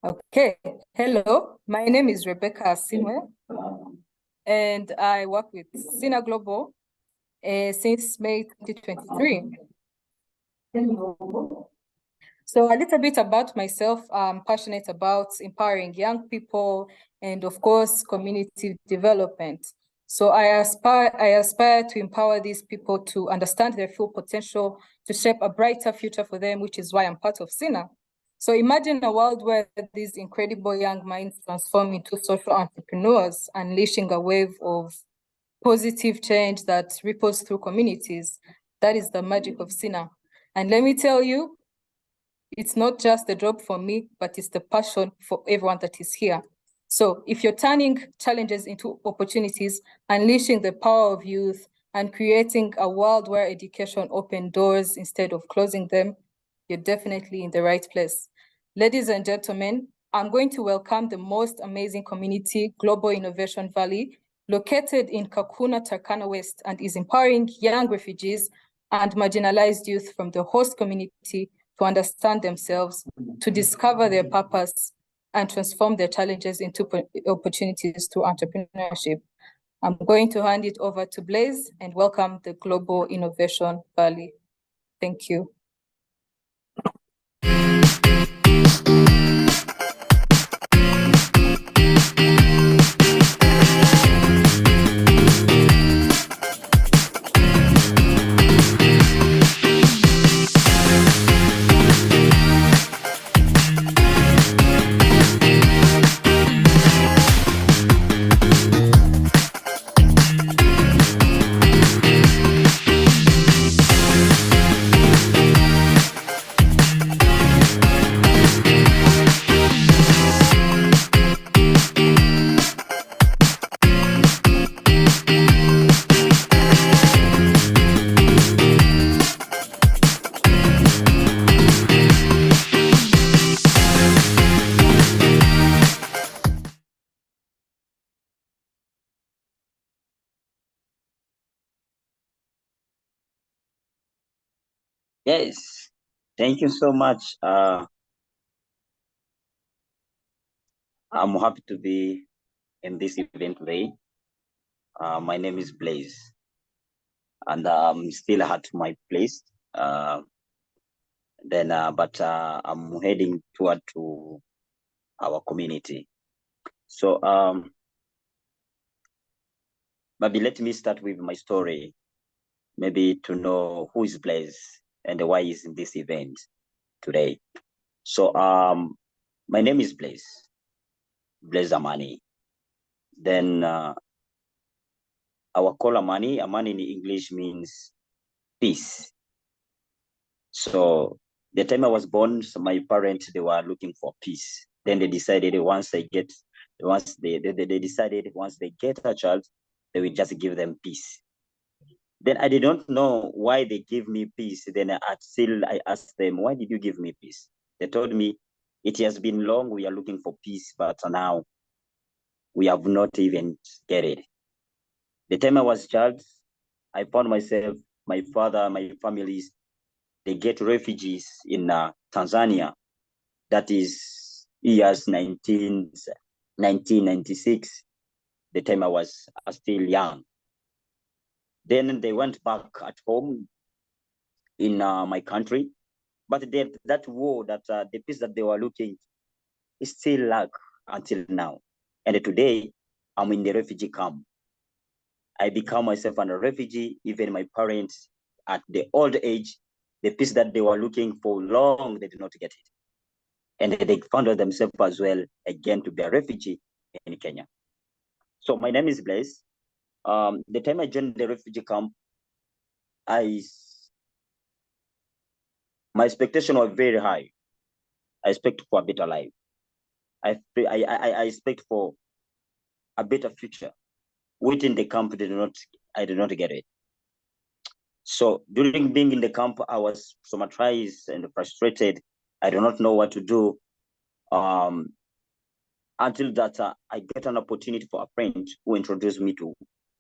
Okay, hello. My name is Rebecca Asimwe, and I work with SINA Global since May 2023. So a little bit about myself. I'm passionate about empowering young people and, of course, community development. So I aspire to empower these people to understand their full potential, to shape a brighter future for them, which is why I'm part of SINA. So imagine a world where these incredible young minds transform into social entrepreneurs, unleashing a wave of positive change that ripples through communities. That is the magic of SINA. And let me tell you, it's not just the job for me, but it's the passion for everyone that is here. So if you're turning challenges into opportunities, unleashing the power of youth, and creating a world where education opens doors instead of closing them, you're definitely in the right place. Ladies and gentlemen, I'm going to welcome the most amazing community, Global Innovation Valley, located in Kakuma, Turkana West, and is empowering young refugees and marginalized youth from the host community to understand themselves, to discover their purpose, and transform their challenges into opportunities through entrepreneurship. I'm going to hand it over to Blaise and welcome the Global Innovation Valley. Thank you. Yes, thank you so much. I'm happy to be in this event today. My name is Blaise, and I'm still at my place. But I'm heading toward to our community. So maybe let me start with my story, maybe to know who is Blaise and why he's in this event today. So my name is Blaise Amani. Then our call Amani in English means peace. So the time I was born, so my parents, they were looking for peace. Then they decided once they get a child, they will just give them peace. Then I did not know why they give me peace. Then I asked them, why did you give me peace? They told me, it has been long, we are looking for peace, but now we have not even get it. The time I was a child, I found myself, my father, my families, they get refugees in Tanzania. That is years 1996, the time I was still young. Then they went back at home in my country. But that war, the peace that they were looking, is still lack until now. And today, I'm in the refugee camp. I become myself a refugee. Even my parents, at the old age, the peace that they were looking for long, they did not get it. And they found themselves as well, again, to be a refugee in Kenya. So my name is Blaise. The time I joined the refugee camp, my expectation was very high. I expect for a better life. I expect for a better future. Within the camp, I did not get it. So during being in the camp, I was traumatized and frustrated. I do not know what to do. Until that I get an opportunity for a friend who introduced me to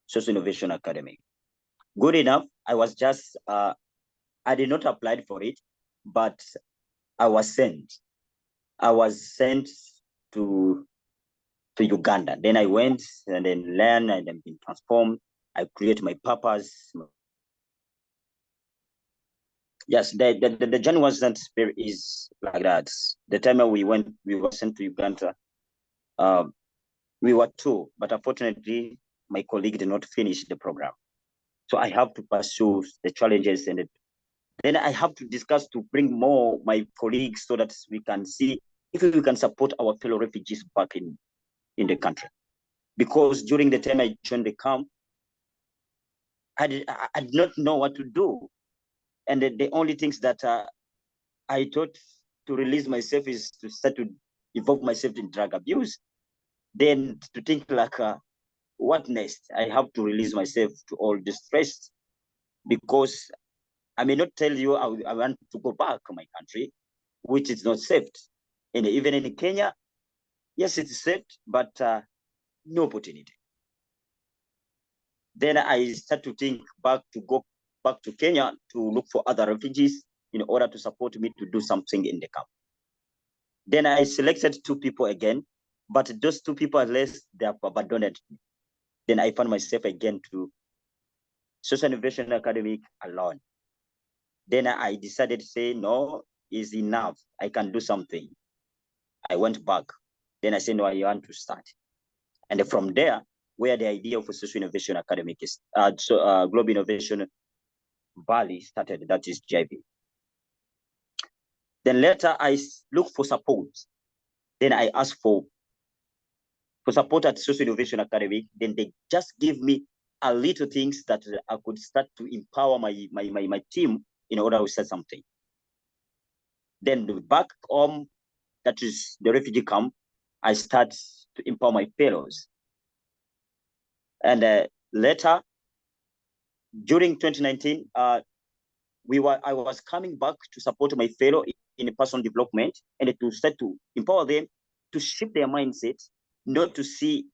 Social Innovation Academy. Good enough, I was just, I did not apply for it, but I was sent. I was sent to Uganda. Then I went and then learned and then been transformed. I create my purpose. Yes, the journey wasn't very easy like that. The time we were sent to Uganda. We were two, but unfortunately, my colleague did not finish the program. So I have to pursue the challenges, and then I have to discuss to bring more my colleagues so that we can see if we can support our fellow refugees back in the country. Because during the time I joined the camp, I did not know what to do. And the only things that I thought to release myself is to start to involve myself in drug abuse. Then to think like, what next? I have to release myself to all the stress, because I may not tell you I want to go back to my country, which is not safe. And even in Kenya, yes, it's safe, but no opportunity. Then I start to think to go back to Kenya to look for other refugees in order to support me to do something in the camp. Then I selected two people again, but those two people, unless they have abandoned me. Then I found myself again to Social Innovation Academy alone. Then I decided to say, no, is enough. I can do something. I went back. Then I said, no, I want to start. And from there, where the idea of a Social Innovation Academy is, Global Innovation Valley started, that is GIV. Then later I look for support. Then I asked for support at Social Innovation Academy. Then they just give me a little things that I could start to empower my team in order to start something. Then back home, that is the refugee camp, I start to empower my fellows. And later, during 2019, I was coming back to support my fellow in personal development and to start to empower them to shift their mindset, not to see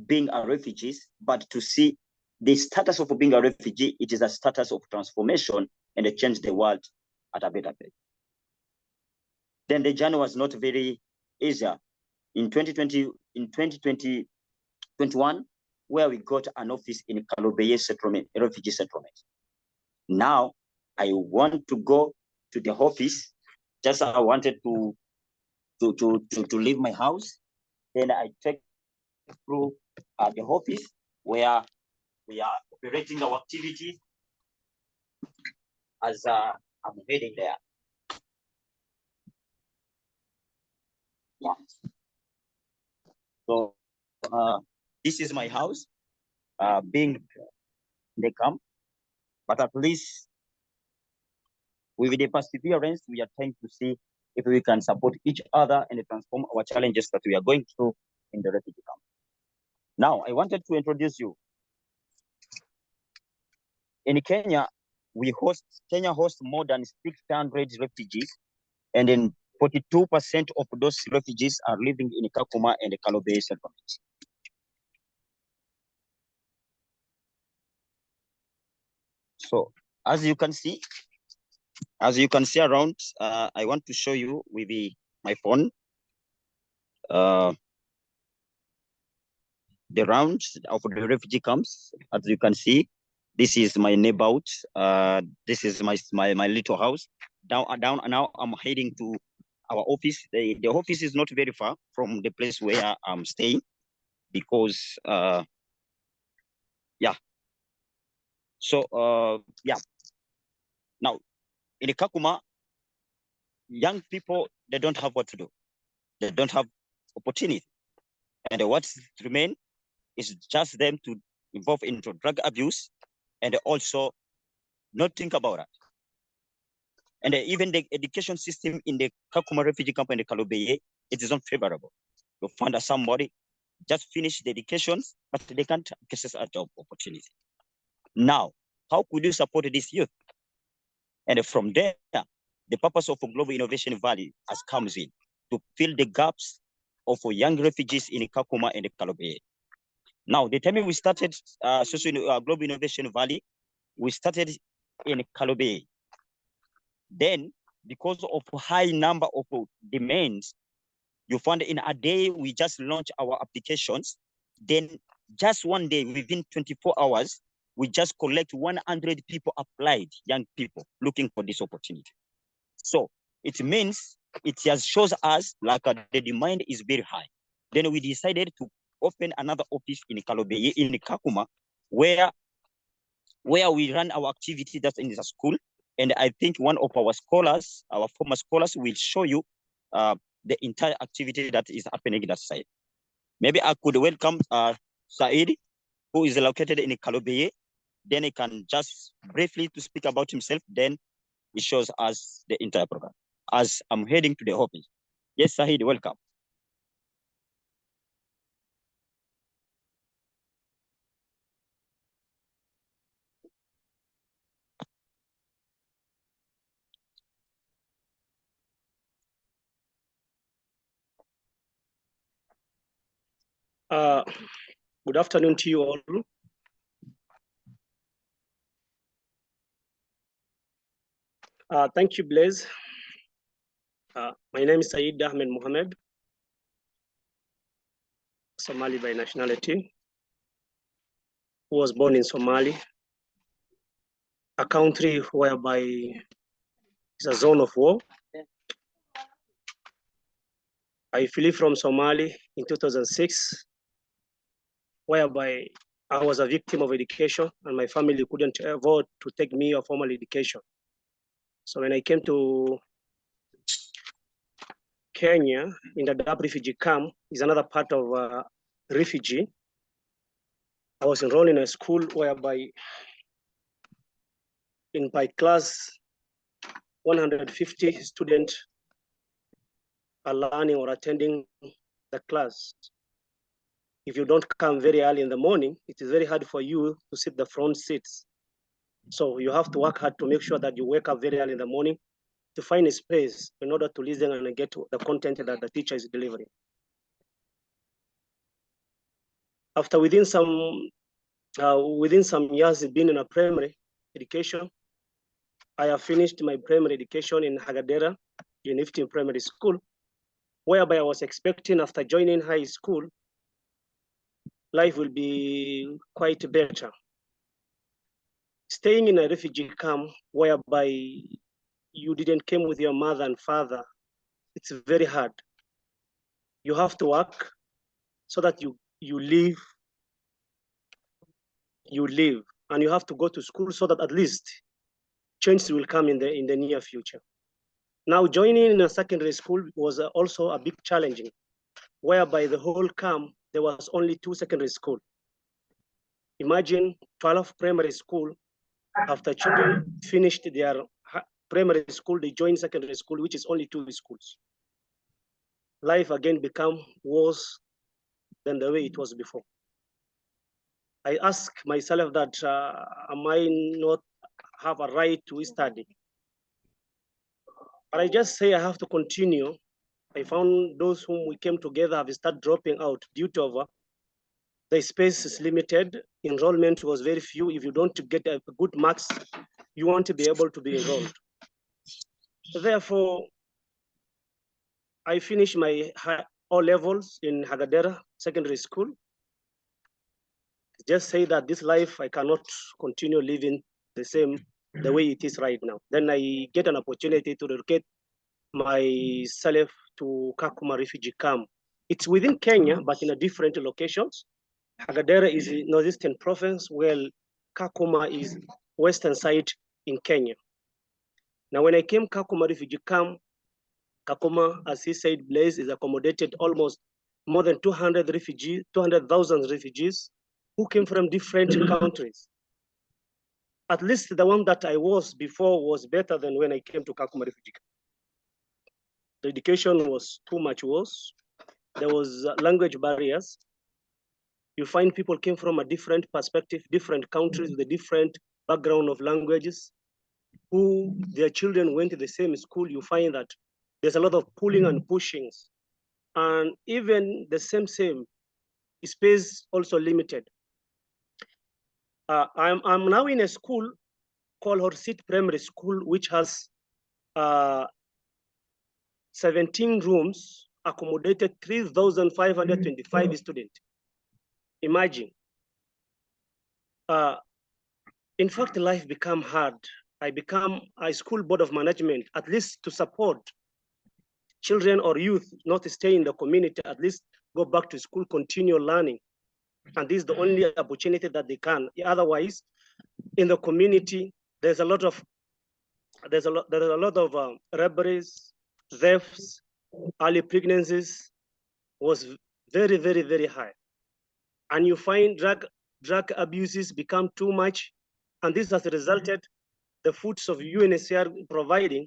being a refugee, but to see the status of being a refugee. It is a status of transformation and to change the world at a better place. Then the journey was not very easy. In 2021, where we got an office in Kalobeyei settlement, a refugee settlement. Now I want to go to the office. Just I wanted to leave my house. Then I check through the office where we are operating our activity as I'm heading there. Yeah. So this is my house, being the camp, but at least with the perseverance, we are trying to see if we can support each other and transform our challenges that we are going through in the refugee camp. Now, I wanted to introduce you. In Kenya, Kenya hosts more than 600 refugees, and then 42% of those refugees are living in Kakuma and the Kalobeyei settlements. So, as you can see around, I want to show you with my phone the rounds of the refugee camps. As you can see, this is my neighborhood. This is my little house. Now I'm heading to our office. The office is not very far from the place where I'm staying, because yeah. So yeah. Now in Kakuma, young people, they don't have what to do. They don't have opportunity, and what's remain is just them to involve into drug abuse and also not think about it. And even the education system in the Kakuma refugee camp and the Kalobeyei, it is unfavorable. You find somebody just finish the education, but they can't access a job opportunity. Now, how could you support this youth? And from there, the purpose of Global Innovation Valley has comes in to fill the gaps of young refugees in Kakuma and the Kalobeyei. Now, the time we started Global Innovation Valley, we started in Kalobeyei. Then, because of high number of demands, You find in a day, we just launch our applications. Then just one day, within 24 hours, we just collect 100 people applied, young people looking for this opportunity. So it means it just shows us like the demand is very high. Then we decided to open another office in Kalobeyei, in Kakuma, where we run our activity that's in the school. And I think one of our scholars, our former scholars, will show you the entire activity that is happening in that side. Maybe I could welcome Said, who is located in Kalobeyei. Then he can just briefly to speak about himself. Then he shows us the entire program. As I'm heading to the office. Yes, Said, welcome. Good afternoon to you all. Thank you, Blaise. My name is Said Ahmed Mohamed, Somali by nationality, who was born in Somali, a country whereby it's a zone of war. I flee from Somali in 2006, whereby I was a victim of education and my family couldn't afford to take me a formal education. So when I came to Kenya, in the Dadaab refugee camp, is another part of Refugee. I was enrolled in a school whereby in my class, 150 students are learning or attending the class. If you don't come very early in the morning, it is very hard for you to sit the front seats. So you have to work hard to make sure that you wake up very early in the morning to find a space in order to listen and get to the content that the teacher is delivering. After within some years being in a primary education, I have finished my primary education in Hagadera, Unifty Primary School, whereby I was expecting after joining high school, life will be quite better. Staying in a refugee camp whereby you didn't come with your mother and father, it's very hard. You have to work so that you live, and you have to go to school so that at least change will come in the near future. Now joining in a secondary school was also a big challenging, whereby the whole camp, there was only 2 secondary schools. Imagine 12 primary school, after children finished their primary school, they join secondary school, which is only 2 schools. Life again become worse than the way it was before. I ask myself that, am I not have a right to study? But I just say I have to continue. I found those whom we came together have started dropping out due to the space is limited. Enrollment was very few. If you don't get a good marks, you won't be able to be enrolled. Therefore, I finished my O levels in Hagadera Secondary School. Just say that this life, I cannot continue living the way it is right now. Then I get an opportunity to relocate myself to Kakuma refugee camp. It's within Kenya, but in a different locations. Hagadera is the northeastern province, while Kakuma is western side in Kenya. Now, when I came Kakuma refugee camp, Kakuma, as he said, Blaise, is accommodated almost more than 200,000 refugees who came from different countries. At least the one that I was before was better than when I came to Kakuma refugee camp. The education was too much worse. There was language barriers. You find people came from a different perspective, different countries with a different background of languages, who their children went to the same school. You find that there's a lot of pulling and pushings. And even the same space also limited. I'm now in a school called Horsit Primary School, which has 17 rooms accommodated 3,525 students. Imagine. In fact, life became hard. I became a school board of management, at least to support children or youth not to stay in the community, at least go back to school, continue learning. And this is the only opportunity that they can. Otherwise, in the community, there's a lot of robberies, thefts, early pregnancies was very, very, very high. And you find drug abuses become too much. And this has resulted, the foods of UNHCR providing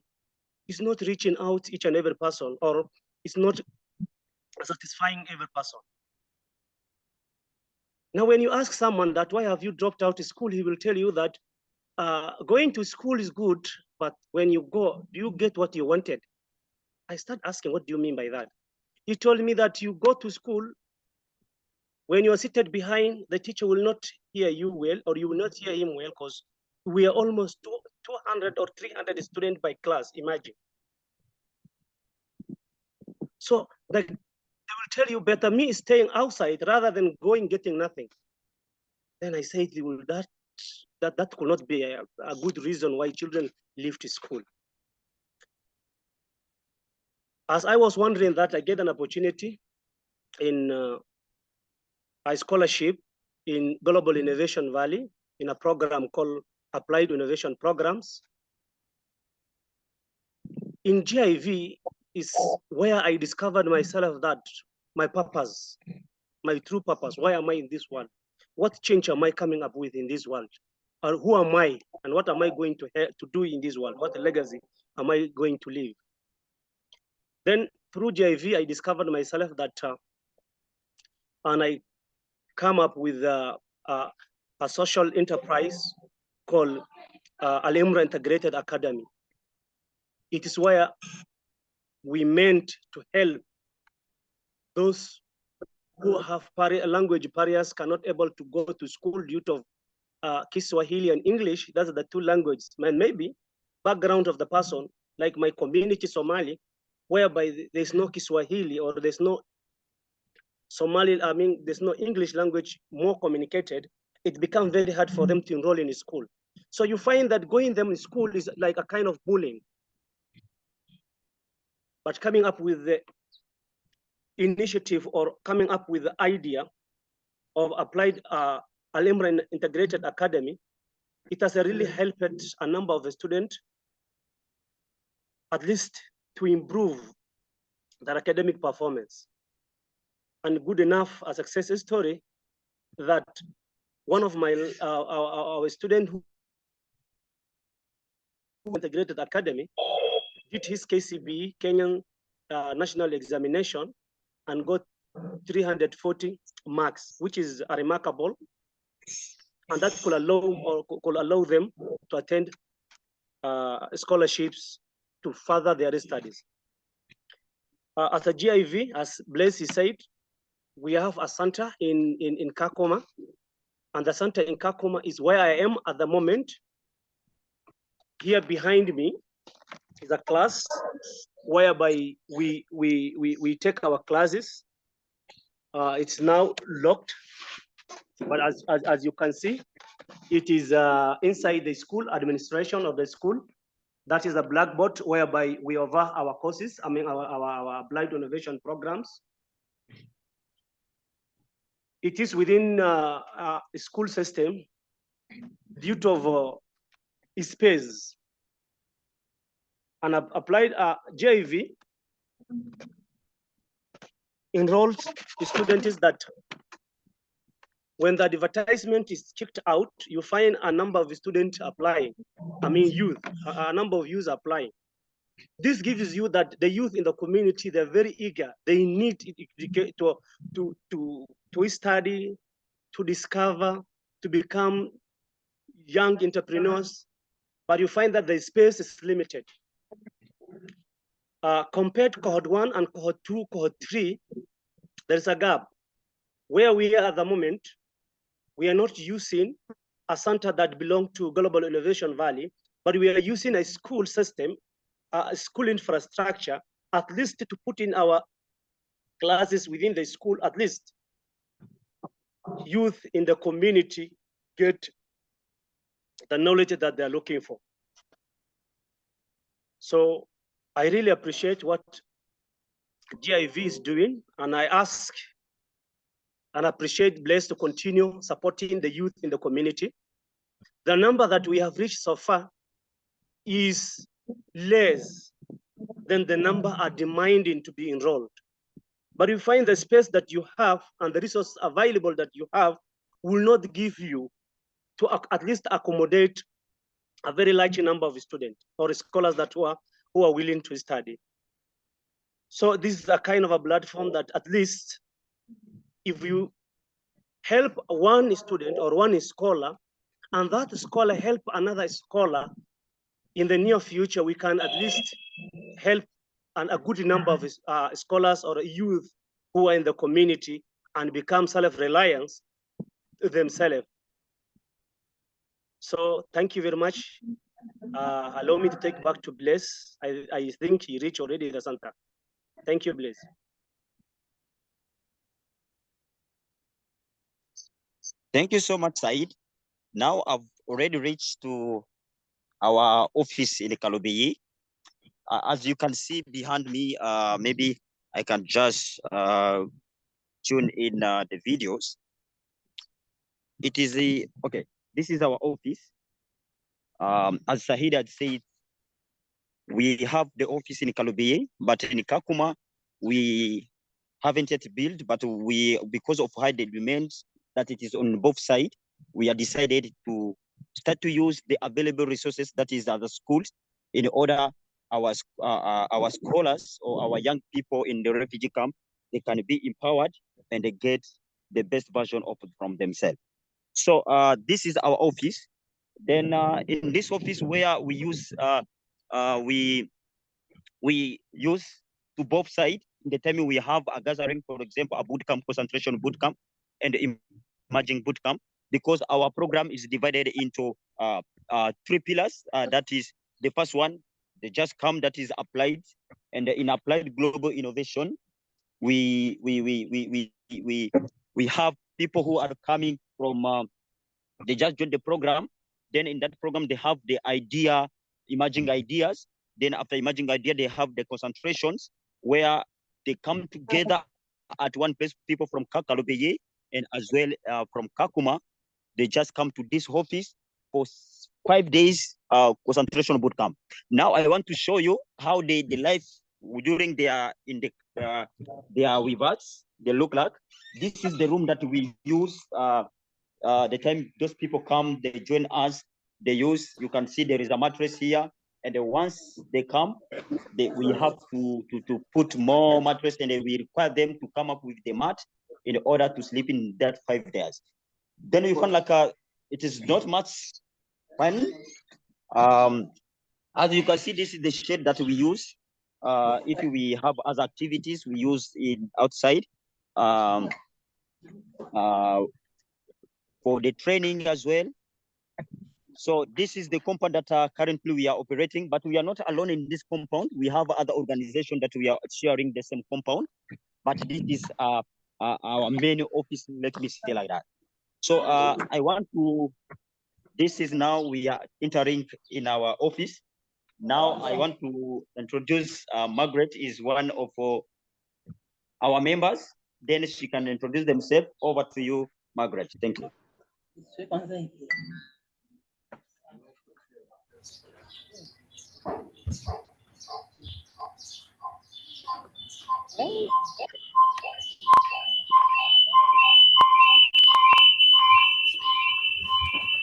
is not reaching out each and every person, or it's not satisfying every person. Now, when you ask someone that, why have you dropped out of school? He will tell you that going to school is good, but when you go, do you get what you wanted? I start asking, what do you mean by that? He told me that you go to school, when you're seated behind, the teacher will not hear you well, or you will not hear him well, because we are almost 200 or 300 students by class, imagine. So they will tell you, better me staying outside rather than going getting nothing. Then I said, well, that could not be a good reason why children leave to school. As I was wondering that, I get an opportunity in a scholarship in Global Innovation Valley in a program called Applied Innovation Programs. In GIV is where I discovered myself that my purpose, my true purpose, why am I in this world? What change am I coming up with in this world? Or who am I, and what am I going to do in this world? What legacy am I going to leave? Then through GIV, I discovered myself that, and I come up with a social enterprise called Alimra Integrated Academy. It is where we meant to help those who have language barriers, cannot able to go to school due to Kiswahili and English. That's the two languages. And maybe background of the person, like my community Somali, whereby there's no Kiswahili or there's no Somali, I mean, there's no English language more communicated, it becomes very hard for them to enroll in a school. So you find that going them in school is like a kind of bullying. But coming up with the initiative or coming up with the idea of applied Alimra Integrated Academy, it has really helped a number of the students, at least to improve their academic performance. And good enough a success story that one of my our student who integrated academy did his KCB, Kenyan national examination, and got 340 marks, which is remarkable, and that could allow them to attend scholarships to further their studies. As a GIV, as Blaise said, we have a center in Kakuma, and the center in Kakuma is where I am at the moment. Here behind me is a class whereby we take our classes. It's now locked, but as you can see, it is inside the school administration of the school. That is a blackboard whereby we offer our courses, I mean our applied innovation programs. It is within a school system due to space. And applied GIV enrolls students that when the advertisement is kicked out, you find a number of students applying. I mean, youth, a number of youth applying. This gives you that the youth in the community, they're very eager. They need to study, to discover, to become young entrepreneurs. But you find that the space is limited. Compared to cohort 1 and cohort 2, cohort 3, there's a gap. Where we are at the moment, we are not using a center that belongs to Global Innovation Valley, but we are using a school system, a school infrastructure, at least to put in our classes within the school, at least youth in the community get the knowledge that they're looking for. So I really appreciate what GIV is doing, and I ask and appreciate Bless to continue supporting the youth in the community. The number that we have reached so far is less than the number are demanding to be enrolled. But you find the space that you have and the resources available that you have will not give you to at least accommodate a very large number of students or scholars that who are willing to study. So this is a kind of a platform that at least if you help one student or one scholar, and that scholar help another scholar, in the near future, we can at least help a good number of scholars or youth who are in the community and become self-reliant themselves. So thank you very much. Allow me to take back to Bless. I think he reached already the center. Thank you, Bless. Thank you so much, Said. Now I've already reached to our office in Kalobeyei. As you can see behind me, maybe I can just tune in the videos. It is okay. This is our office. As Sahid had said, we have the office in Kalobeyei, but in Kakuma, we haven't yet built, but because of high demand that it is on both sides, we have decided to start to use the available resources that is at the schools in order our scholars or our young people in the refugee camp, they can be empowered and they get the best version of it from themselves. So this is our office. Then in this office where we use we use to both sides. In the time we have a gathering, for example, a boot camp, concentration boot camp, and emerging boot camp, because our program is divided into 3 pillars. That is the first one, the just come, that is applied, and in applied global innovation, we have people who are coming from they just joined the program. Then in that program they have the idea, emerging ideas. Then after emerging idea, they have the concentrations where they come together at one place, people from Kalobeyei and as well from Kakuma. They just come to this office for 5 days concentration boot camp. Now I want to show you how the life during their with us, they look like. This is the room that we use the time those people come, they join us, they use, you can see there is a mattress here. And then once they come, we have to put more mattress, and then we require them to come up with the mat in order to sleep in that 5 days. Then we find like it is not much fun. As you can see, this is the shade that we use. If we have other activities, we use it outside for the training as well. So this is the compound that currently we are operating, but we are not alone in this compound. We have other organizations that we are sharing the same compound, but this is our main office, let me say like that. So I want to, this is now we are entering in our office. Now I want to introduce Margaret, is one of our members. Then she can introduce themselves. Over to you, Margaret. Thank you.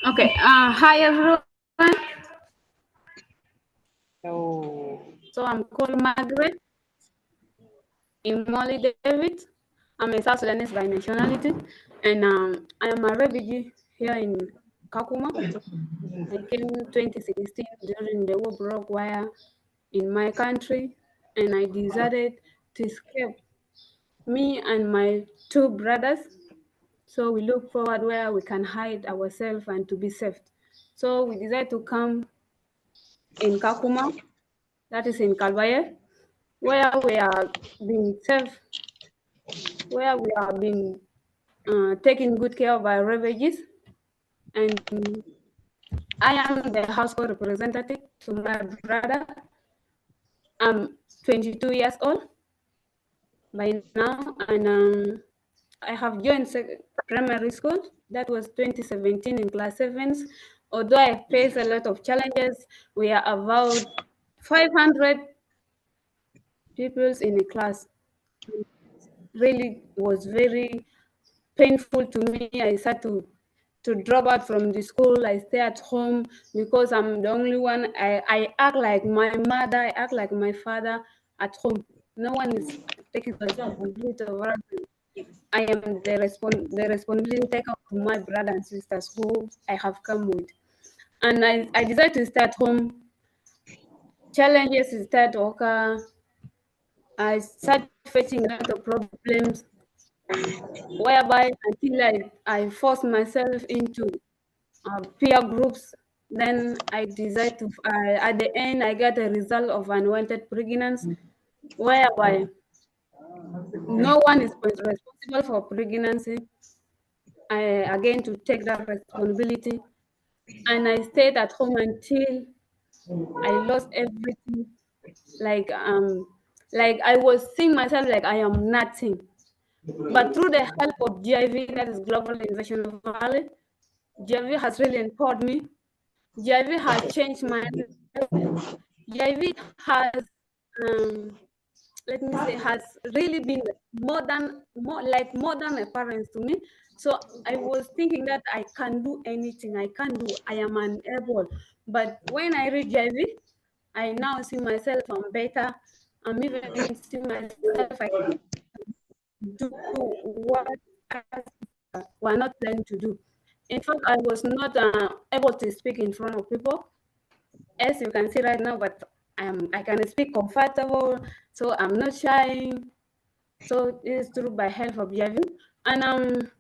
Okay. Hi everyone. So I'm called Margaret Imoli David. I'm a South Sudanese by nationality, and I am a refugee here in Kakuma. I came in 2016 during the war broke wire in my country, and I decided to escape. Me and my 2 brothers. So we look forward where we can hide ourselves and to be safe. So we decided to come in Kakuma, that is in Kalobeyei, where we are being safe where we have been taken good care of by refugees. And I am the household representative to my brother. I'm 22 years old by now, and I have joined primary school. That was 2017 in class 7. Although I faced a lot of challenges, we are about 500 pupils in a class. Really was very painful to me. I had to drop out from the school. I stay at home because I'm the only one. I act like my mother, I act like my father at home. No one is taking responsibility over us. I am the responsibility taker of my brother and sisters who I have come with. And I decided to stay at home. Challenges start to occur. I start facing a lot of problems, whereby until I force myself into peer groups. Then I decide to, at the end, I get a result of unwanted pregnancy, whereby no one is responsible for pregnancy. I again to take that responsibility, and I stayed at home until I lost everything. Like I was seeing myself like I am nothing. But through the help of GIV, that is Global Innovation Valley, GIV has really empowered me. GIV has changed my life. GIV has, let me say, has really been more than a parent to me. So I was thinking that I can do anything. I am unable. But when I read GIV, I now see myself I'm better. I'm even see myself I can do what were not planned to do. In fact, I was not able to speak in front of people, as you can see right now, but I can speak comfortable, so I'm not shy. So it is through by help of GIV. And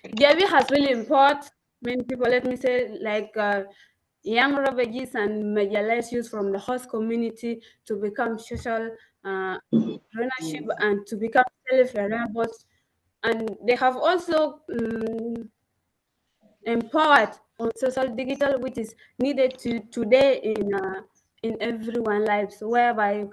GIV has really empowered many people, let me say, like young refugees and marginalized youth from the host community to become social ownership and to become self-reliable. And they have also empowered on social digital, which is needed today in everyone's lives, whereby you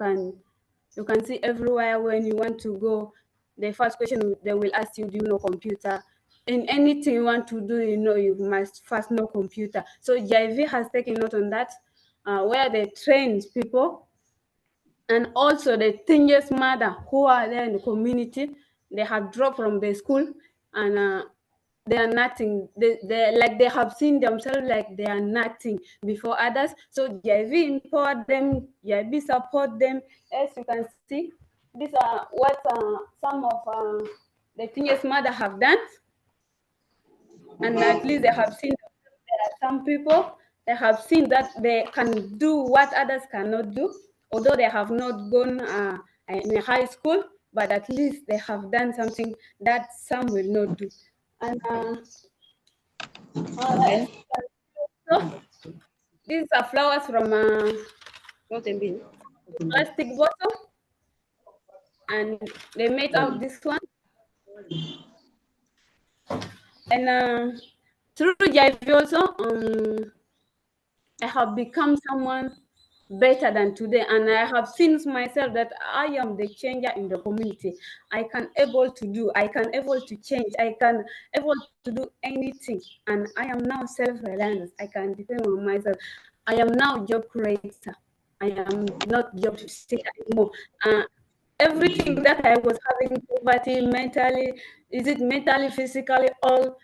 can see everywhere when you want to go. The first question they will ask you, do you know computer? In anything you want to do, you must first know computer. So GIV has taken note on that, where they train people, and also the teenage mother who are there in the community. They have dropped from the school, and they are nothing. They have seen themselves like they are nothing before others. So GIV empowered them, GIV support them. As you can see, these are what some of the teenage mother have done, and at least they have seen there are some people they have seen that they can do what others cannot do, although they have not gone in a high school, but at least they have done something that some will not do. And Okay. so these are flowers from plastic bottle, and they made out this one. And through GIV also, I have become someone better than today, and I have seen myself that I am the changer in the community. I can able to change, I can able to do anything, and I am now self-reliant. I can depend on myself. I am now job creator. I am not job seeker anymore. Everything that I was having poverty mentally, is it mentally, physically, all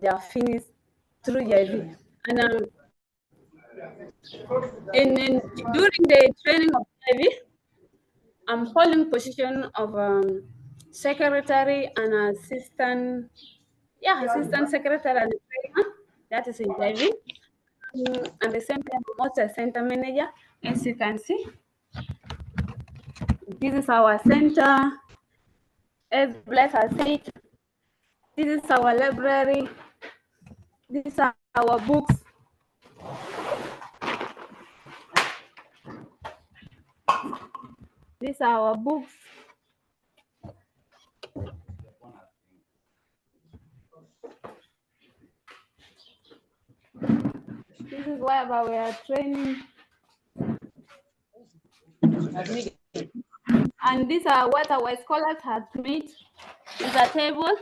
they are finished through GIV. And during the training of GIV, I'm holding position of secretary and assistant secretary and treasurer. That is in GIV. And the same time, I'm also a center manager. As you can see, this is our center. As Bless has said, this is our library. These are our books. These are our books. This is whereby we are training. And these are what our scholars have made. Is a table.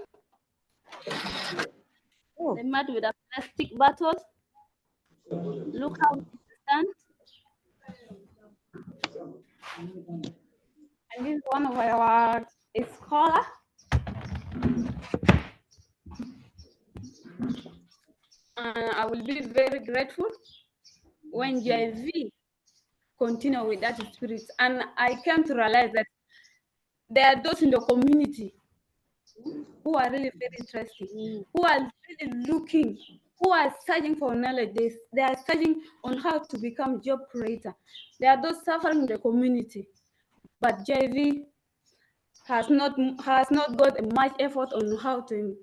They made with a plastic bottles. Look how it stands. And this is one of our scholars. I will be very grateful when GIV continue with that spirit. And I came to realize that there are those in the community who are really very interested, who are really looking, who are searching for knowledge. They are searching on how to become job creator. There are those suffering in the community, but GIV has not got much effort on how to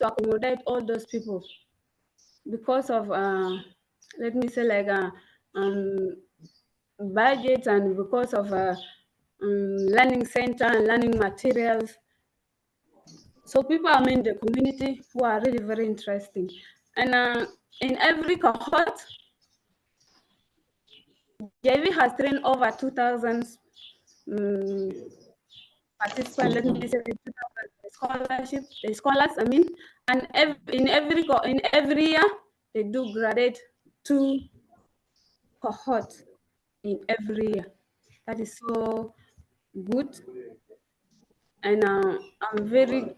accommodate all those people because of let me say like budget, and because of learning center and learning materials. So people are in the community who are really very interesting. And in every cohort, JV has trained over 2,000 participants. Let me say 2,000 scholars. I mean, and in every year they do graduate 2 cohorts in every year. That is so good, and I'm really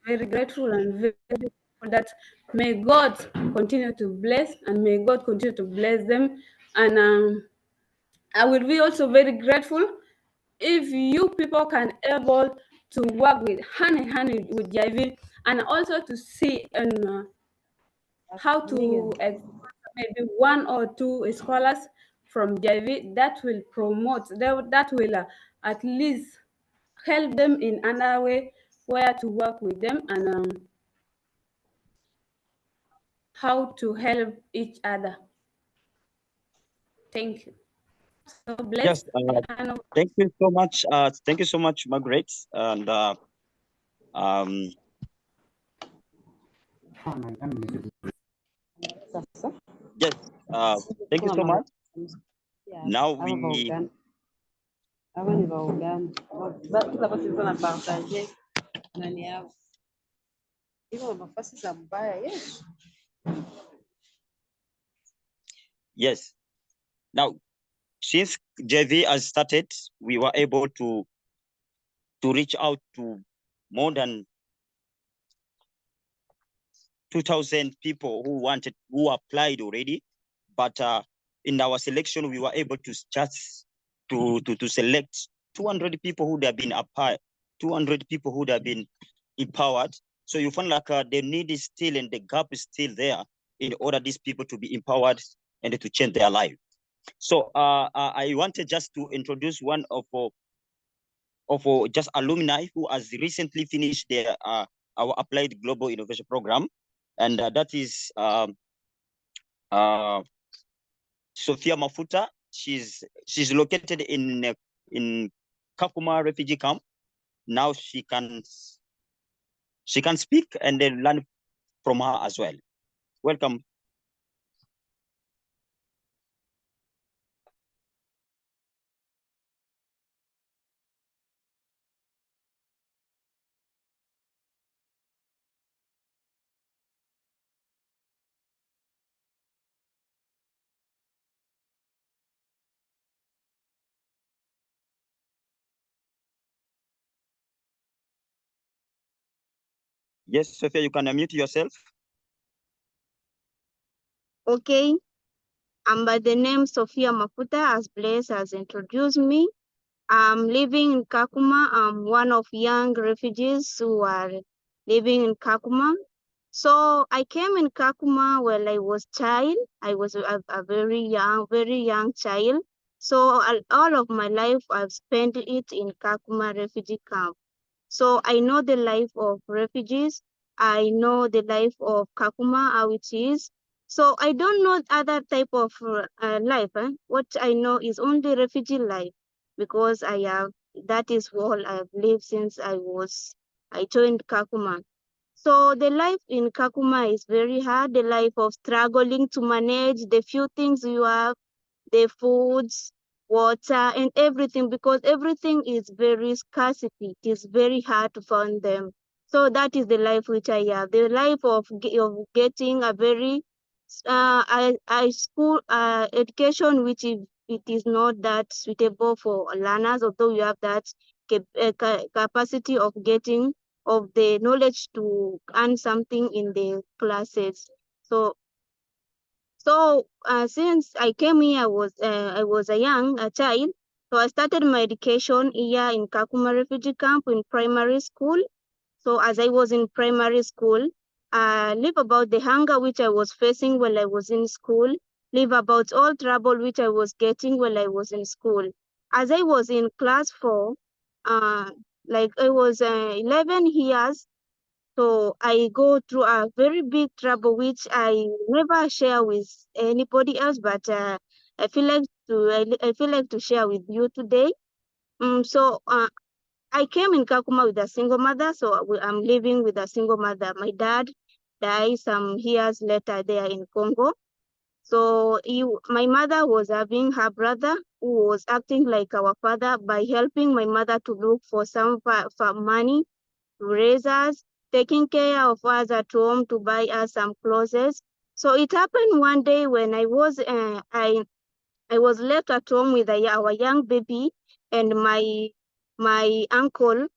very grateful and very grateful that may God continue to bless, and may God continue to bless them. And I will be also very grateful if you people can able to work with hand in hand with GIV, and also to see and how to maybe 1 or 2 scholars from GIV that will promote, that will at least help them in another way where to work with them, and how to help each other. Thank you. So blessed. Yes, thank you so much. Thank you so much, Margaret. And yes, thank you so much. Now we yes. Now, since JV has started, we were able to reach out to more than 2,000 people who applied already. But in our selection, we were able to just to select 200 people who have been applied, 200 people who have been empowered. So you find like the need is still and the gap is still there in order these people to be empowered and to change their life. So I wanted just to introduce one of just alumni who has recently finished their our Applied Global Innovation Program, and that is Sophia Mafuta. She's located in Kakuma refugee camp. Now she can speak and then learn from her as well. Welcome. Yes, Sophia, you can unmute yourself. Okay, I'm by the name Sophia Mafuta, as Blaise has introduced me. I'm living in Kakuma. I'm one of young refugees who are living in Kakuma. So I came in Kakuma when I was child. I was a very young child. So all of my life I've spent it in Kakuma refugee camp. So I know the life of refugees. I know the life of Kakuma, how it is. So I don't know other type of life. What I know is only refugee life, because that is all I've lived since I joined Kakuma. So the life in Kakuma is very hard, the life of struggling to manage the few things you have, the foods, water, and everything, because everything is very scarcity. It is very hard to find them. So that is the life which I have, the life of getting a very school education, which it is not that suitable for learners, although you have that capacity of getting of the knowledge to earn something in the classes. So since I came here, I was a child. So I started my education here in Kakuma refugee camp in primary school. So as I was in primary school, live about the hunger which I was facing while I was in school, live about all trouble which I was getting while I was in school. As I was in class 4, like I was 11 years, so I go through a very big trouble which I never share with anybody else, but I feel like I feel like to share with you today. I came in Kakuma with a single mother, so I'm living with a single mother. My dad died some years later there in Congo. So my mother was having her brother who was acting like our father by helping my mother to look for some for money to raise us, taking care of us at home, to buy us some clothes. So it happened one day when I was left at home with our young baby, and my uncle.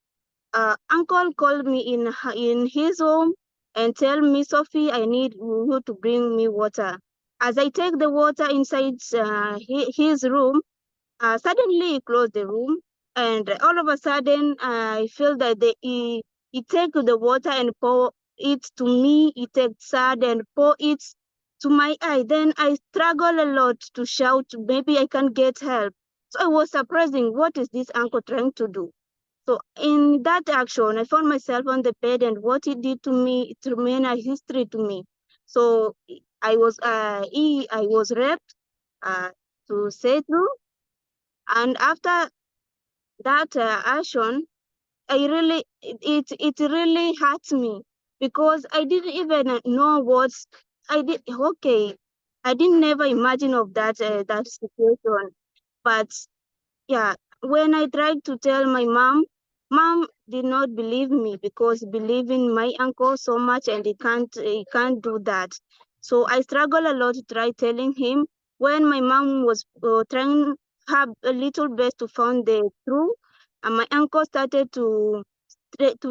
Uncle called me in his home and tell me, Sophie, I need you to bring me water. As I take the water inside his room, suddenly he closed the room, and all of a sudden I feel that he take the water and pour it to me. He take sand and pour it to my eye. Then I struggle a lot to shout, maybe I can get help. So I was surprising, what is this uncle trying to do? So in that action, I found myself on the bed, and what he did to me, it remained a history to me. So I was raped, to say true, and after that action, it really hurt me, because I didn't even know what I did. Okay, I didn't never imagine of that situation, but yeah, when I tried to tell my mom did not believe me, because believing my uncle so much, and he can't do that. So I struggle a lot to try telling him. When my mom was trying her a little best to find the truth, and my uncle started to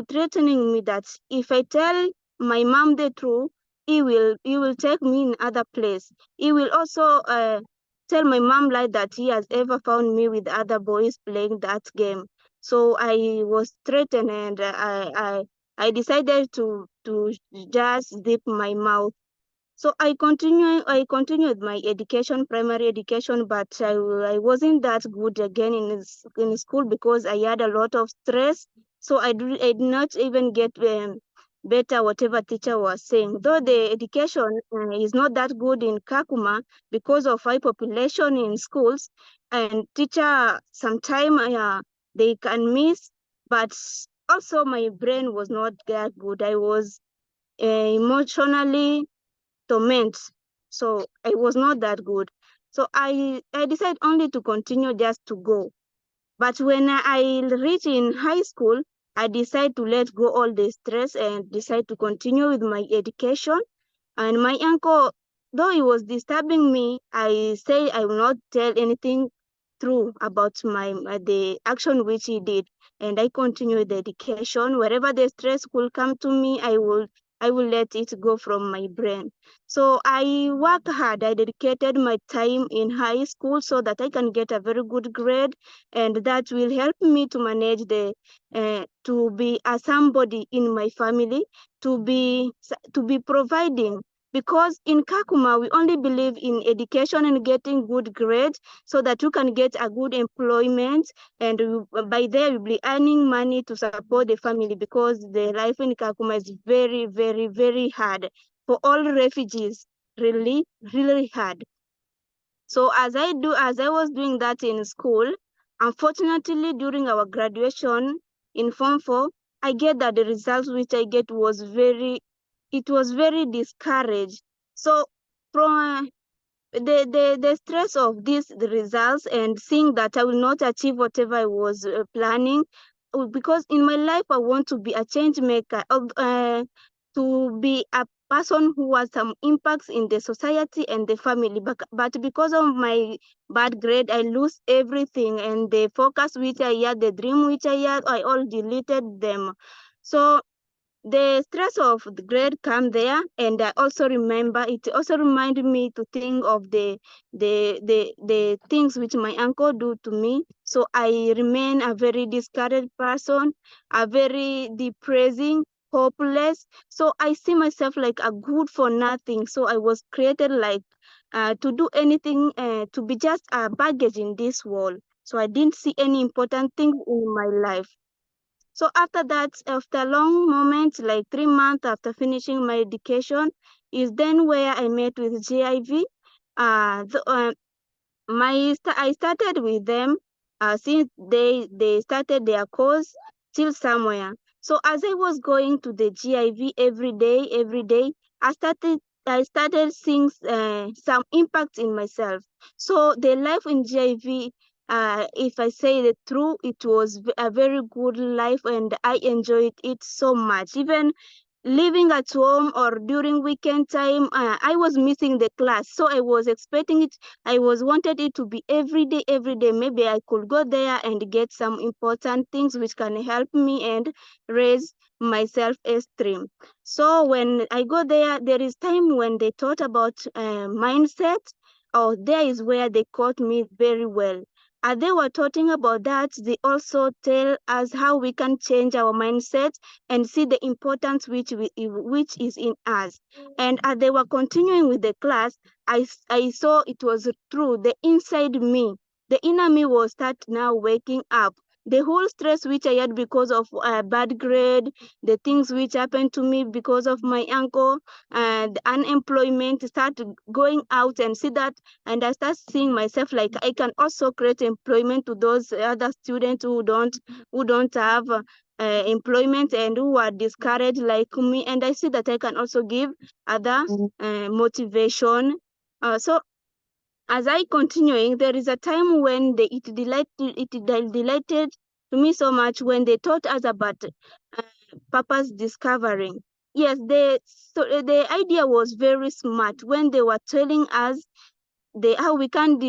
threatening me that if I tell my mom the truth, he will take me in other place. He will also tell my mom like that he has ever found me with other boys playing that game. So I was threatened, and I decided to just zip my mouth. So I continued my education, primary education, but I wasn't that good again in school, because I had a lot of stress. So I did not even get better whatever teacher was saying. Though the education is not that good in Kakuma because of high population in schools, and teacher sometime they can miss, but also my brain was not that good. I was emotionally torment. So I was not that good. So I decided only to continue just to go. But when I reach in high school, I decide to let go all the stress and decide to continue with my education. And my uncle, though he was disturbing me, I say I will not tell anything true about the action which he did. And I continue the education. Wherever the stress will come to me, I will let it go from my brain. So I worked hard. I dedicated my time in high school so that I can get a very good grade, and that will help me to manage to be a somebody in my family, to be providing, because in Kakuma we only believe in education and getting good grades so that you can get a good employment, and by there you'll be earning money to support the family, because the life in Kakuma is very, very, very hard for all refugees, really, really hard. So as I was doing that in school, unfortunately during our graduation in Form 4, I get that the results which I get was very discouraged. So from the stress of the results and seeing that I will not achieve whatever I was planning, because in my life I want to be a change maker, to be a person who has some impacts in the society and the family. But because of my bad grade, I lose everything, and the focus which I had, the dream which I had, I all deleted them. So the stress of the grade come there, and I also remember it also reminded me to think of the things which my uncle do to me. So I remain a very discouraged person, a very depressing, hopeless. So I see myself like a good for nothing. So I was created like to do anything, to be just a baggage in this world. So I didn't see any important thing in my life. So after that, after a long moment, like 3 months after finishing my education, is then where I met with GIV. I started with them since they started their course till somewhere. So as I was going to the GIV every day, I started seeing some impact in myself. So the life in GIV, if I say the truth, it was a very good life, and I enjoyed it so much. Even living at home or during weekend time, I was missing the class, so I was expecting it. I was wanted it to be every day. Maybe I could go there and get some important things which can help me and raise my self-esteem. So when I go there, there is time when they taught about mindset. Oh, there is where they caught me very well. They were talking about that. They also tell us how we can change our mindset and see the importance which is in us. And as they were continuing with the class, I saw it was true. The inside me, the inner me was start now waking up. The whole stress which I had because of bad grade, the things which happened to me because of my uncle, and unemployment, start going out and see that, and I start seeing myself like I can also create employment to those other students who don't have employment and who are discouraged like me. And I see that I can also give other motivation. So as I continuing, there is a time when it delighted to me so much when they taught us about purpose discovering. Yes, the idea was very smart when they were telling us how we can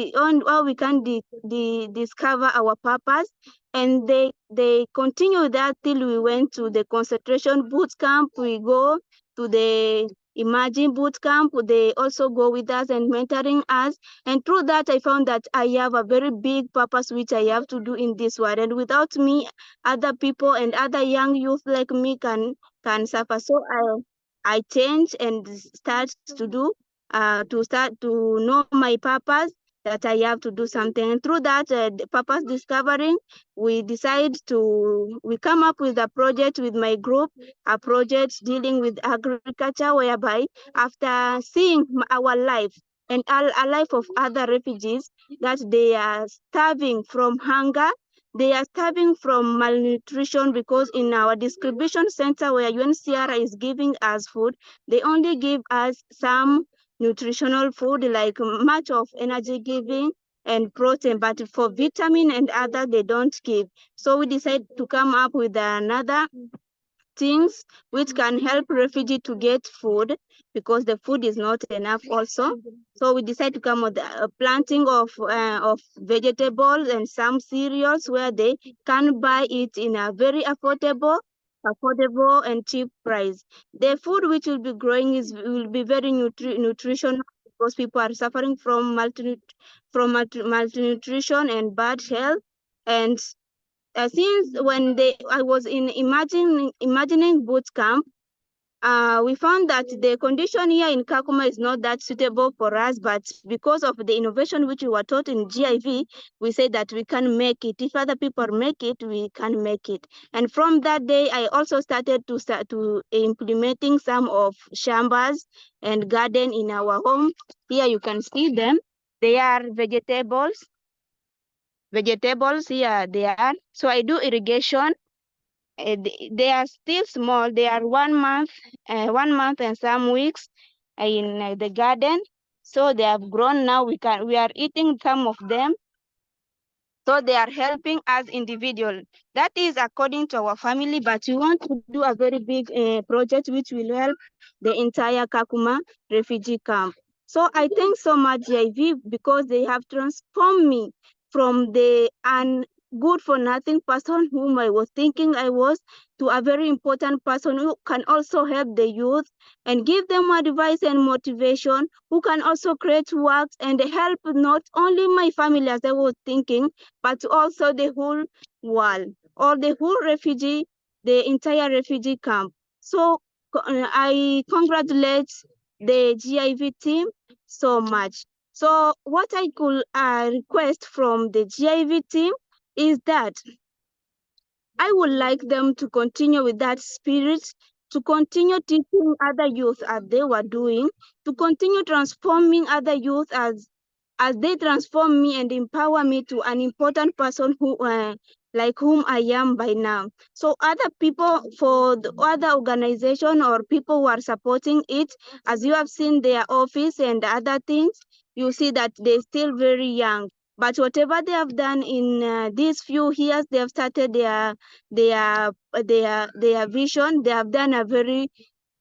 discover our purpose, and they continue that till we went to the concentration boot camp. We go to the Imagine boot camp. They also go with us and mentoring us, and through that I found that I have a very big purpose which I have to do in this world, and without me, other people and other young youth like me can suffer. So I change and start to know my purpose, that I have to do something. And through that purpose discovering, we come up with a project with my group, a project dealing with agriculture, whereby after seeing our life and a life of other refugees, that they are starving from hunger, they are starving from malnutrition, because in our distribution center where UNCR is giving us food, they only give us some nutritional food, like much of energy giving and protein, but for vitamin and other they don't give. So we decided to come up with another things which can help refugee to get food, because the food is not enough also. So we decided to come with a planting of vegetables and some cereals where they can buy it in a very affordable and cheap price. The food which will be growing will be very nutritional, because people are suffering from malnutrition and bad health. And since when I was in imagining boot camp, we found that the condition here in Kakuma is not that suitable for us, but because of the innovation which we were taught in GIV, we said that we can make it. If other people make it, we can make it. And from that day, I also started to implementing some of shambas and garden in our home. Here you can see them. They are vegetables here they are. So I do irrigation They are still small. They are 1 month, 1 month and some weeks in the garden. So they have grown now. We are eating some of them. So they are helping us individual. That is according to our family, but we want to do a very big project which will help the entire Kakuma refugee camp. So I thank so much GIV because they have transformed me from the good for nothing person whom I was thinking I was to a very important person who can also help the youth and give them advice and motivation, who can also create works and help not only my family as I was thinking, but also the whole world or the whole refugee, the entire refugee camp. So I congratulate the GIV team so much. So what I could request from the GIV team is that I would like them to continue with that spirit, to continue teaching other youth as they were doing, to continue transforming other youth as they transform me and empower me to an important person who like whom I am by now. So other people for the other organization or people who are supporting it, as you have seen their office and other things, you see that they're still very young. But whatever they have done in these few years, they have started their vision. They have done a very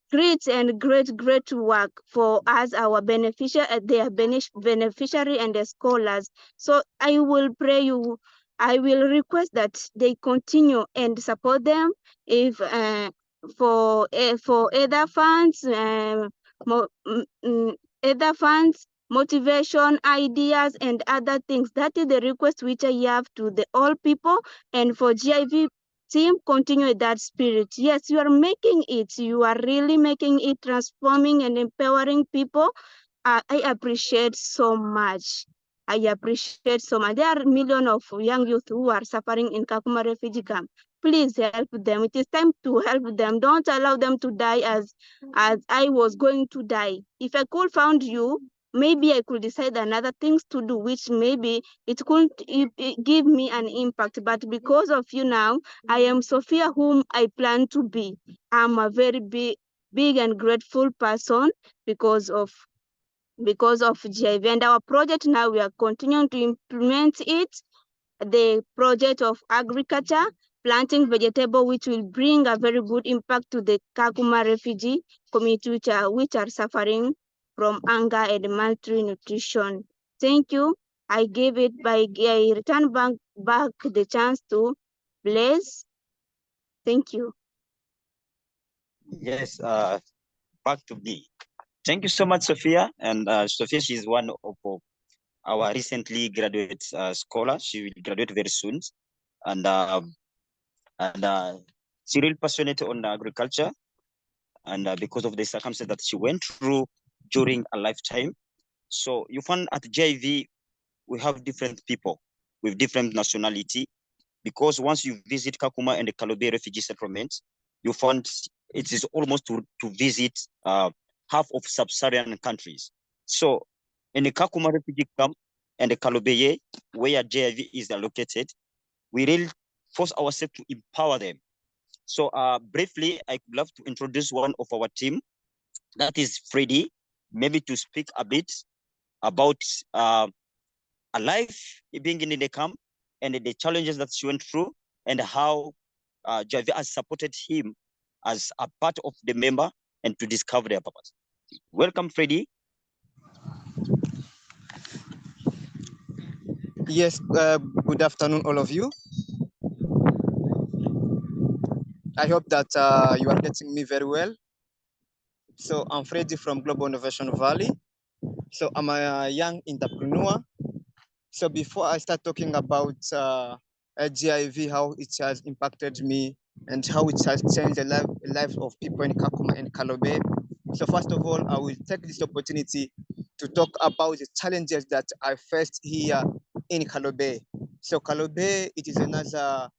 great work for us, our beneficiary, their beneficiary and the scholars. So I will pray you, I will request that they continue and support them if for other funds, other funds, motivation, ideas, and other things. That is the request which I have to the all people, and for GIV team, continue with that spirit. Yes, you are making it. You are really making it, transforming and empowering people. I appreciate so much. I appreciate so much. There are millions of young youth who are suffering in Kakuma refugee camp. Please help them. It is time to help them. Don't allow them to die as I was going to die. If I could found you, maybe I could decide another things to do, which maybe it could give me an impact. But because of you now, I am Sophia whom I plan to be. I'm a very big and grateful person because of GIV. And our project now, we are continuing to implement it, the project of agriculture, planting vegetable, which will bring a very good impact to the Kakuma refugee community, which are suffering from hunger and malnutrition. Thank you. I return back the chance to Blaise. Thank you. Yes, back to me. Thank you so much, Sophia. And Sophia, she's one of our recently graduate scholar. She will graduate very soon. And she's really passionate on agriculture. And because of the circumstances that she went through during a lifetime. So you find at GIV, we have different people with different nationality, because once you visit Kakuma and the Kalobeyei refugee settlements, you find it is almost to visit half of sub-Saharan countries. So in the Kakuma refugee camp and the Kalobeyei, where GIV is located, we really force ourselves to empower them. So briefly, I would love to introduce one of our team, that is Freddie, maybe to speak a bit about a life being in the camp and the challenges that she went through, and how GIV has supported him as a part of the member and to discover their purpose. Welcome, Freddie. Yes, good afternoon, all of you. I hope that you are getting me very well. So I'm Freddie from Global Innovation Valley. So I'm a young entrepreneur. So before I start talking about GIV, how it has impacted me and how it has changed the lives of people in Kakuma and Kalobeyei. So first of all, I will take this opportunity to talk about the challenges that I faced here in Kalobeyei. So Kalobeyei, it is another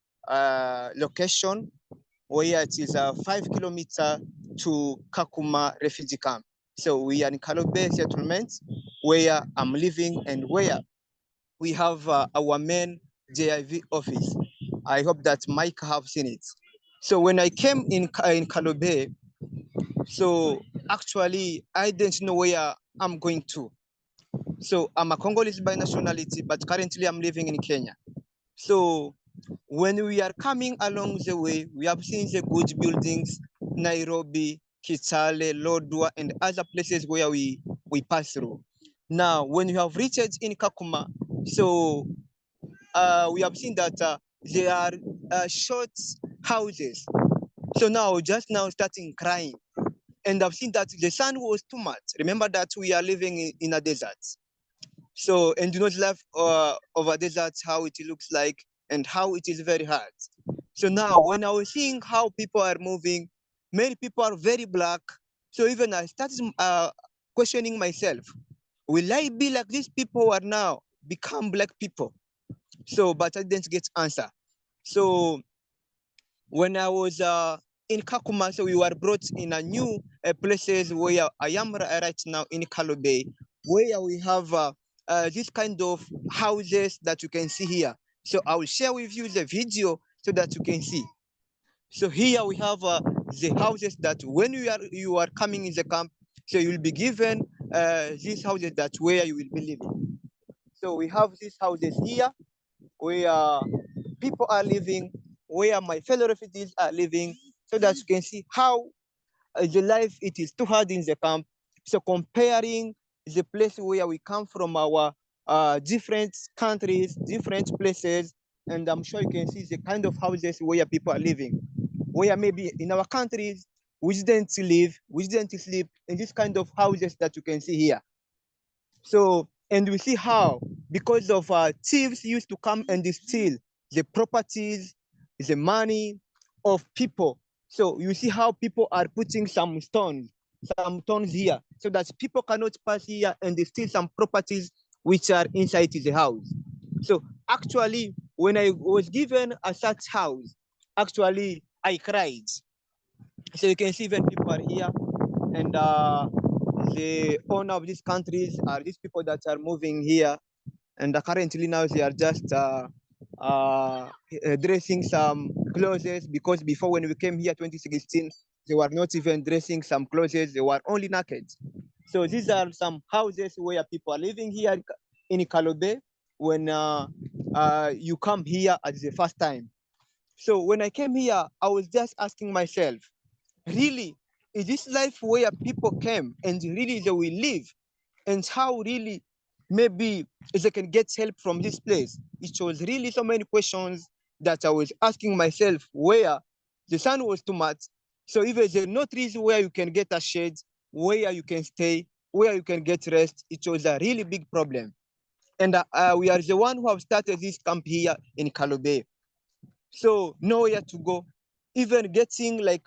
location where it is 5 kilometers to Kakuma refugee camp. So we are in Kalobeyei settlement where I'm living and where we have our main GIV office. I hope that Mike have seen it. So when I came in Kalobeyei, so actually I didn't know where I'm going to. So I'm a Congolese by nationality, but currently I'm living in Kenya. So when we are coming along the way, we have seen the good buildings, Nairobi, Kitale, Lodwar, and other places where we pass through. Now, when we have reached in Kakuma, so we have seen that there are short houses. So now, just now starting crying. And I've seen that the sun was too much. Remember that we are living in a desert. So, and you know, the life of a desert, how it looks like and how it is very hard. So now when I was seeing how people are moving, many people are very black. So even I started questioning myself, will I be like these people who are now become black people? So, but I didn't get answer. So when I was in Kakuma, so we were brought in a new places where I am right now in Kalobeyei, where we have this kind of houses that you can see here. So I will share with you the video so that you can see. So here we have the houses that when you are coming in the camp, so you will be given these houses that where you will be living. So we have these houses here where people are living, where my fellow refugees are living, so that you can see how the life it is too hard in the camp. So comparing the place where we come from, our different countries, different places, and I'm sure you can see the kind of houses where people are living, where maybe in our countries, we didn't live, we didn't sleep in this kind of houses that you can see here. So, and we see how, because of thieves used to come and steal the properties, the money of people. So you see how people are putting some stones here, so that people cannot pass here and they steal some properties which are inside the house. So actually, when I was given a such house, actually I cried. So you can see even people are here, and the owner of these countries are these people that are moving here, and currently now they are just dressing some clothes, because before when we came here 2016, they were not even dressing some clothes, they were only naked. So these are some houses where people are living here in Kalobeyei when you come here at the first time. So when I came here, I was just asking myself, really, is this life where people came and really they will live, and how really maybe they can get help from this place? It was really so many questions that I was asking myself, where the sun was too much. So if there's no trees where you can get a shade, where you can stay, where you can get rest, it was a really big problem. And we are the one who have started this camp here in Kalobeyei. So nowhere to go, even getting like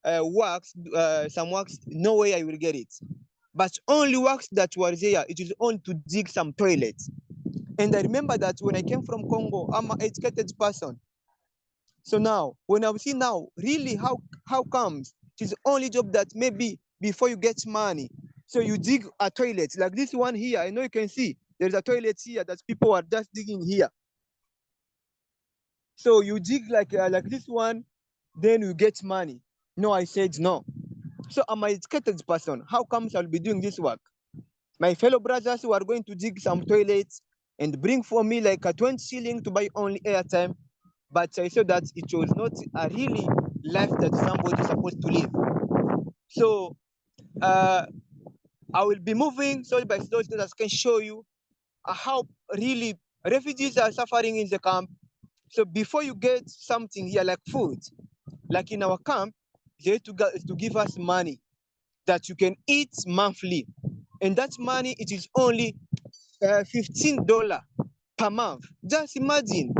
works, some works, nowhere I will get it. But only works that were there, it is only to dig some toilets. And I remember that when I came from Congo, I'm an educated person. So now, when I see now, really how comes it is only job that maybe before you get money, so you dig a toilet like this one here. I know you can see there's a toilet here that people are just digging here. So you dig like this one, then you get money. No, I said no. So I'm an educated person. How comes I'll be doing this work? My fellow brothers who are going to dig some toilets and bring for me like a 20 shilling to buy only airtime. But I said that it was not a really life that somebody is supposed to live. So I will be moving slowly by slowly so that I can show you how really refugees are suffering in the camp. So before you get something here like food, like in our camp, they have to give us money that you can eat monthly. And that money, it is only $15 per month. Just imagine,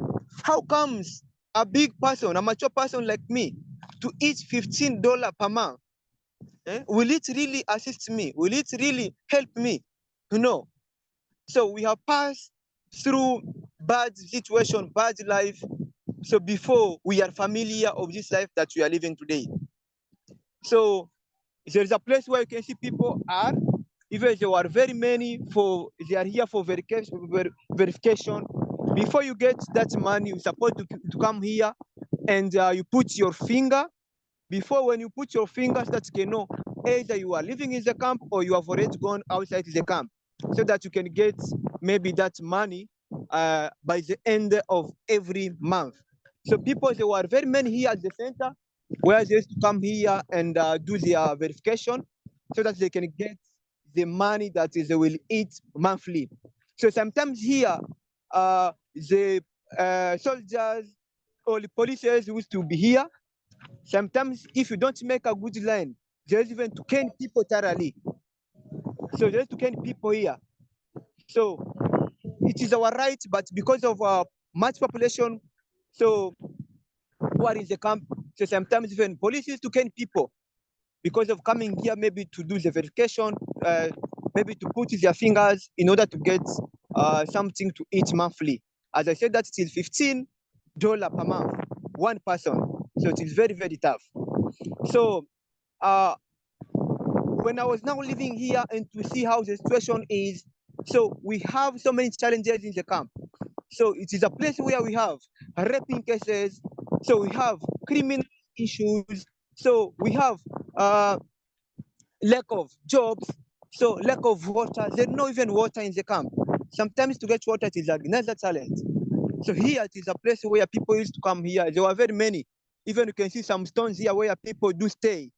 how comes a big person, a mature person like me, to eat $15 per month? Will it really assist me? Will it really help me? No. So we have passed through bad situation, bad life. So before we are familiar of this life that we are living today. So there is a place where you can see people are, even there are very many, they are here for verification. Before you get that money, you're supposed to come here and you put your finger. Before, when you put your fingers, that you can know either you are living in the camp or you have already gone outside the camp, so that you can get maybe that money by the end of every month. So people, there were very many here at the center where they used to come here and do their verification so that they can get the money that is they will eat monthly. So sometimes here, the soldiers or the police used to be here. Sometimes if you don't make a good line, there's even to cane people thoroughly. So there's to cane people here. So it is our right, but because of much population, so who are in the camp, so sometimes even police used to cane people because of coming here, maybe to do the verification, maybe to put their fingers in order to get something to eat monthly. As I said, that it is $15 per month, one person. So it is very, very tough. So when I was now living here and to see how the situation is, so we have so many challenges in the camp. So it is a place where we have raping cases, so we have criminal issues, so we have lack of jobs, so lack of water. There's not even water in the camp. Sometimes to get water it is another challenge. So here it is a place where people used to come here. There were very many. Even you can see some stones here where people do stay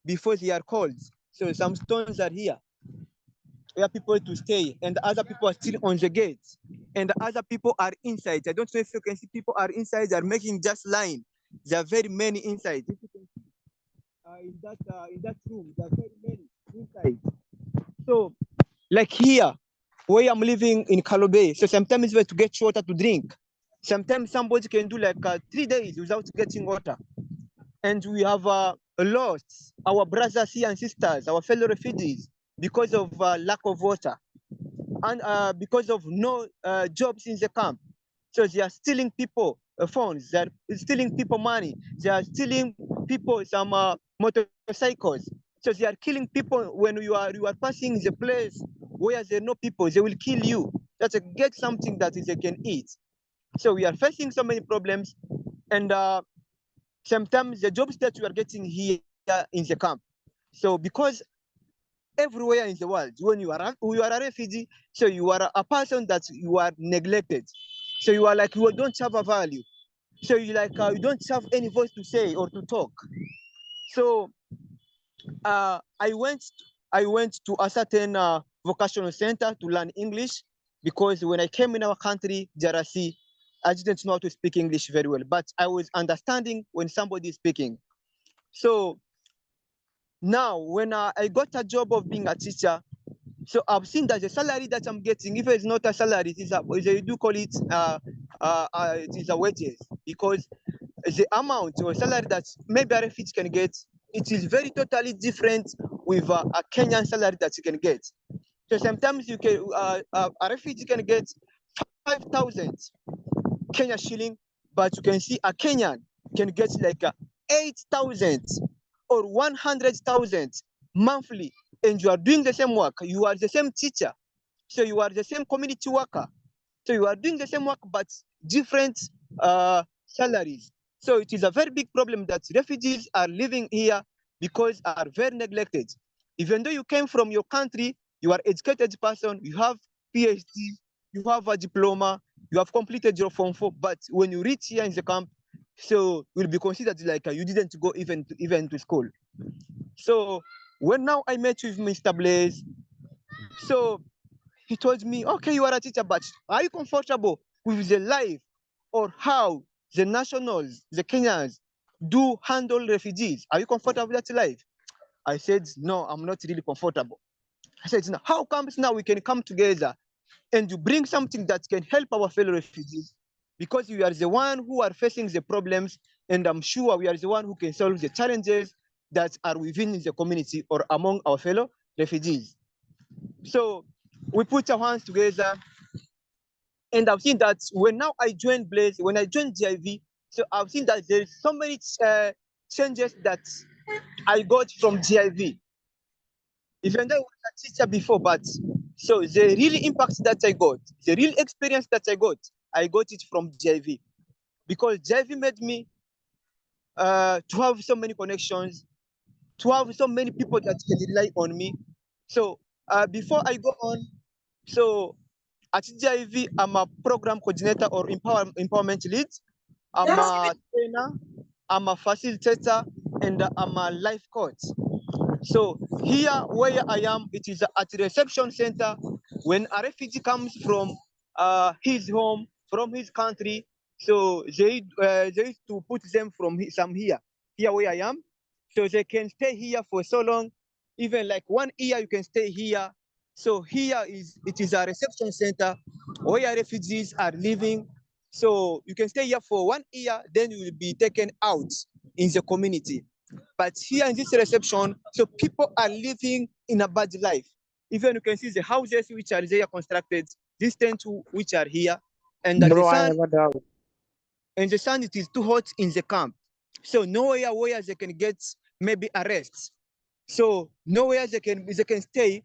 before they are called. So some stones are here where people to stay, and other people are still on the gates, and other people are inside. I don't know if you can see people are inside. They are making just line. There are very many inside. If you can see in that room, there are very many inside. So like here, where I'm living in Kalobeyei, so sometimes it's better to get water to drink. Sometimes somebody can do like 3 days without getting water. And we have lost our brothers here and sisters, our fellow refugees, because of lack of water and because of no jobs in the camp. So they are stealing people phones, they are stealing people money, they are stealing people some motorcycles. So they are killing people when you are passing the place where there are no people, they will kill you. That's get something that they can eat. So we are facing so many problems, and sometimes the jobs that we are getting here in the camp. So because everywhere in the world, when you are a refugee, so you are a person that you are neglected. So you are like, you don't have a value. So you like you don't have any voice to say or to talk. So I went to a certain vocational center to learn English, because when I came in our country, DRC, I didn't know how to speak English very well, but I was understanding when somebody is speaking. So now when I got a job of being a teacher, so I've seen that the salary that I'm getting, if it's not a salary, they do call it it is a wages, because the amount or salary that maybe a refugee can get, it is very totally different with a Kenyan salary that you can get. So sometimes you can a refugee can get 5,000 Kenya shilling, but you can see a Kenyan can get like 8,000 or 100,000 monthly, and you are doing the same work. You are the same teacher, so you are the same community worker. So you are doing the same work, but different salaries. So it is a very big problem that refugees are living here because are very neglected. Even though you came from your country, you are educated person, you have PhD, you have a diploma, you have completed your Form 4, but when you reach here in the camp, so will be considered like you didn't go even to school. So when now I met with Mr. Blaze, so he told me, okay, you are a teacher, but are you comfortable with the life or how the nationals, the Kenyans, do handle refugees? Are you comfortable with that life? I said, no, I'm not really comfortable. I said, no, how comes now we can come together and you bring something that can help our fellow refugees? Because we are the one who are facing the problems, and I'm sure we are the one who can solve the challenges that are within the community or among our fellow refugees. So we put our hands together, and I've seen that when now I joined Blaze, when I joined GIV, so I've seen that there's so many changes that I got from GIV. Even though I was a teacher before, but so the real impact that I got, the real experience that I got it from GIV, because GIV made me to have so many connections, to have so many people that can rely on me. So before I go on, so at GIV, I'm a program coordinator or empowerment lead. I'm a trainer, I'm a facilitator, and I'm a life coach. So here where I am, it is at the reception center. When a refugee comes from his home, from his country, so they used to put them from some here where I am, so they can stay here for so long, even like 1 year you can stay here. So here it is a reception center where refugees are living. So you can stay here for 1 year, then you will be taken out in the community. But here in this reception, so people are living in a bad life. Even you can see the houses which are there constructed, these tents which are here, and Bro, the I sun, have a doubt. and the sun, it is too hot in the camp. So nowhere where they can get maybe a rest. So nowhere they can stay